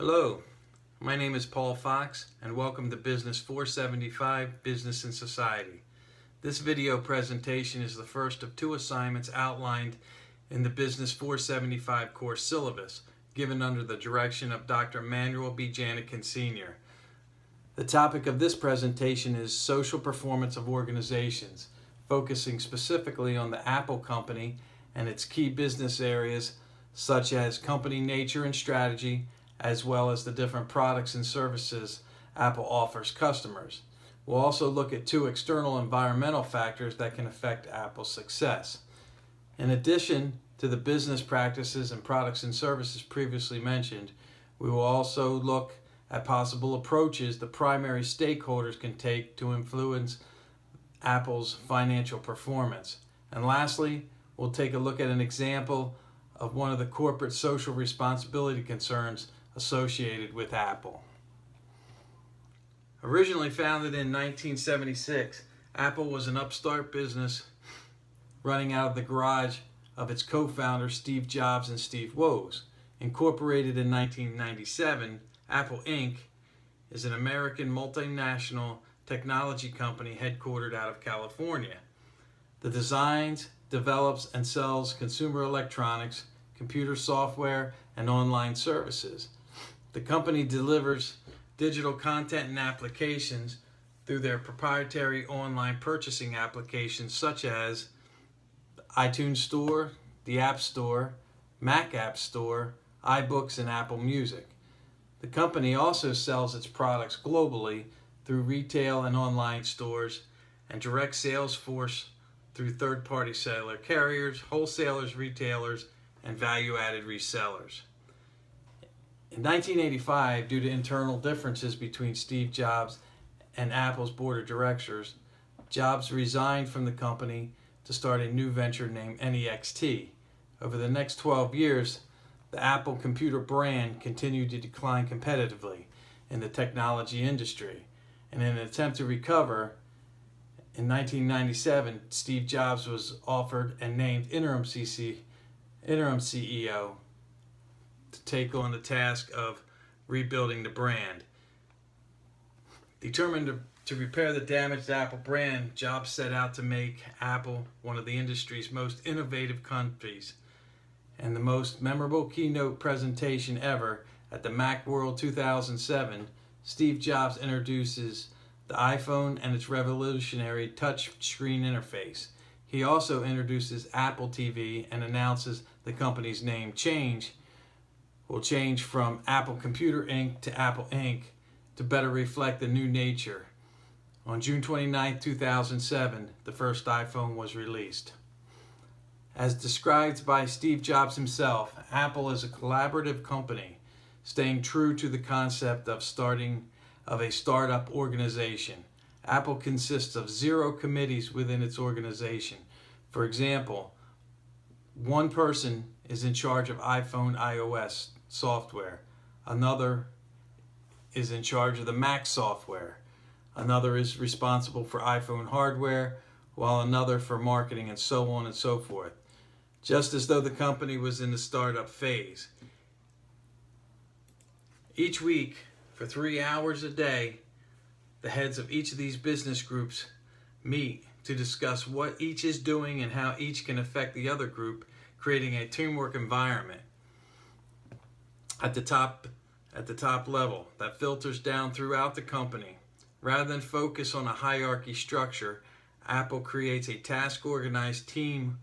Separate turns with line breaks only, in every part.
Hello, my name is Paul Fox and welcome to BUS475 Business and Society. This video presentation is the first of two assignments outlined in the BUS475 course syllabus given under the direction of Dr. Manuel B. Janikin Sr. The topic of this presentation is social performance of organizations, focusing specifically on the Apple company and its key business areas such as company nature and strategy, as well as the different products and services Apple offers customers. We'll also look at two external environmental factors that can affect Apple's success. In addition to the business practices and products and services previously mentioned, we will also look at possible approaches the primary stakeholders can take to influence Apple's financial performance. And lastly, we'll take a look at an example of one of the corporate social responsibility concerns associated with Apple. Originally founded in 1976, Apple was an upstart business running out of the garage of its co-founders Steve Jobs and Steve Woese. Incorporated in 1997, Apple Inc. is an American multinational technology company headquartered out of California. It designs, develops, and sells consumer electronics, computer software, and online services. The company delivers digital content and applications through their proprietary online purchasing applications such as the iTunes Store, the App Store, Mac App Store, iBooks, and Apple Music. The company also sells its products globally through retail and online stores and direct sales force through third-party cellular carriers, wholesalers, retailers, and value-added resellers. In 1985, due to internal differences between Steve Jobs and Apple's board of directors, Jobs resigned from the company to start a new venture named NEXT. Over the next 12 years, the Apple computer brand continued to decline competitively in the technology industry. And in an attempt to recover, in 1997, Steve Jobs was offered and named interim CEO to take on the task of rebuilding the brand. Determined to repair the damaged Apple brand, Jobs set out to make Apple one of the industry's most innovative companies. And the most memorable keynote presentation ever at the Macworld 2007, Steve Jobs introduces the iPhone and its revolutionary touch screen interface. He also introduces Apple TV and announces the company's name will change from Apple Computer Inc. to Apple Inc. to better reflect the new nature. On June 29, 2007, the first iPhone was released. As described by Steve Jobs himself, Apple is a collaborative company, staying true to the concept of a startup organization. Apple consists of 0 committees within its organization. For example, one person is in charge of iPhone iOS software. Another is in charge of the Mac software. Another is responsible for iPhone hardware, while another for marketing, and so on and so forth. Just as though the company was in the startup phase. Each week, for 3 hours a day, the heads of each of these business groups meet to discuss what each is doing and how each can affect the other group, creating a teamwork environment at the top level that filters down throughout the company. Rather than focus on a hierarchy structure, Apple creates a task-organized team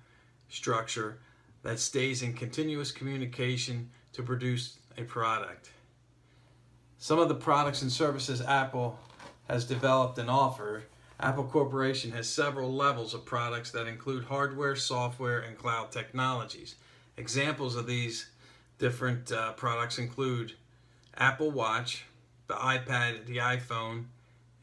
structure that stays in continuous communication to produce a product. Some of the products and services Apple has developed and offered. Apple Corporation has several levels of products that include hardware, software, and cloud technologies. Examples of these different products include Apple Watch, the iPad, the iPhone,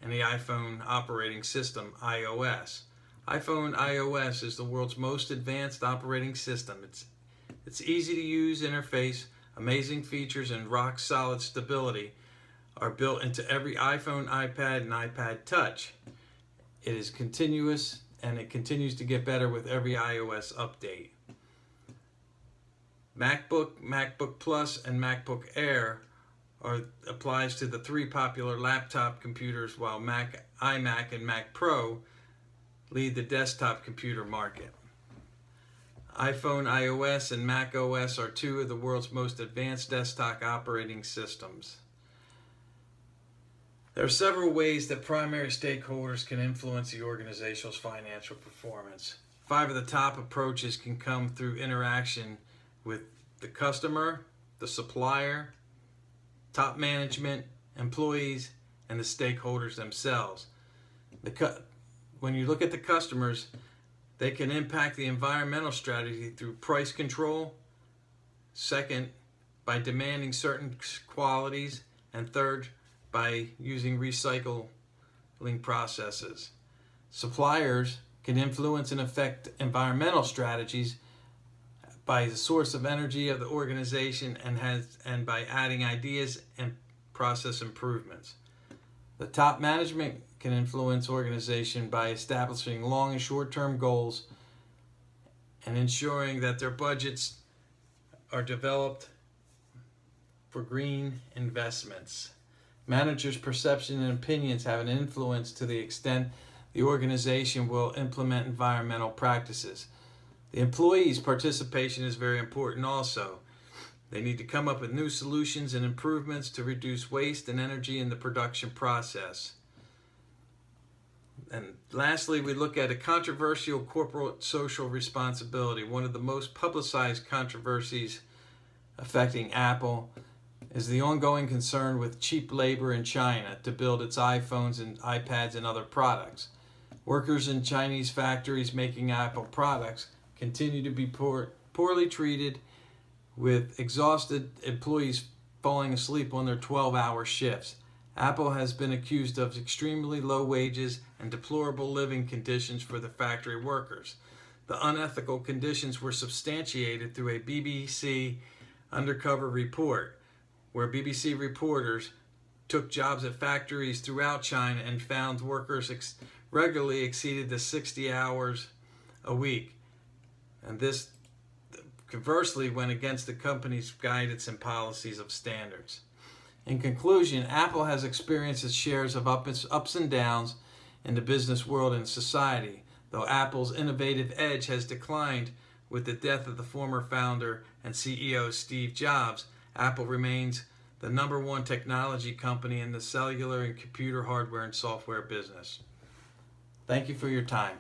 and the iPhone operating system, iOS. iPhone iOS is the world's most advanced operating system. Its easy-to-use interface, amazing features, and rock-solid stability are built into every iPhone, iPad, and iPad Touch. It is continuous, and it continues to get better with every iOS update. MacBook, MacBook Plus, and MacBook Air applies to the three popular laptop computers, while iMac and Mac Pro lead the desktop computer market. iPhone iOS and Mac OS are two of the world's most advanced desktop operating systems. There are several ways that primary stakeholders can influence the organization's financial performance. 5 of the top approaches can come through interaction with the customer, the supplier, top management, employees, and the stakeholders themselves. When you look at the customers, they can impact the environmental strategy through price control, second, by demanding certain qualities, and third, by using recycling processes. Suppliers can influence and affect environmental strategies by the source of energy of the organization and by adding ideas and process improvements. The top management can influence organization by establishing long and short-term goals and ensuring that their budgets are developed for green investments. Managers' perception and opinions have an influence to the extent the organization will implement environmental practices. The employees' participation is very important also. They need to come up with new solutions and improvements to reduce waste and energy in the production process. And lastly, we look at a controversial corporate social responsibility. One of the most publicized controversies affecting Apple is the ongoing concern with cheap labor in China to build its iPhones and iPads and other products. Workers in Chinese factories making Apple products continue to be poorly treated, with exhausted employees falling asleep on their 12-hour shifts. Apple has been accused of extremely low wages and deplorable living conditions for the factory workers. The unethical conditions were substantiated through a BBC undercover report, where BBC reporters took jobs at factories throughout China and found workers regularly exceeded the 60 hours a week. And this conversely went against the company's guidance and policies of standards. In conclusion, Apple has experienced its shares of ups and downs in the business world and society. Though Apple's innovative edge has declined with the death of the former founder and CEO Steve Jobs, Apple remains the #1 technology company in the cellular and computer hardware and software business. Thank you for your time.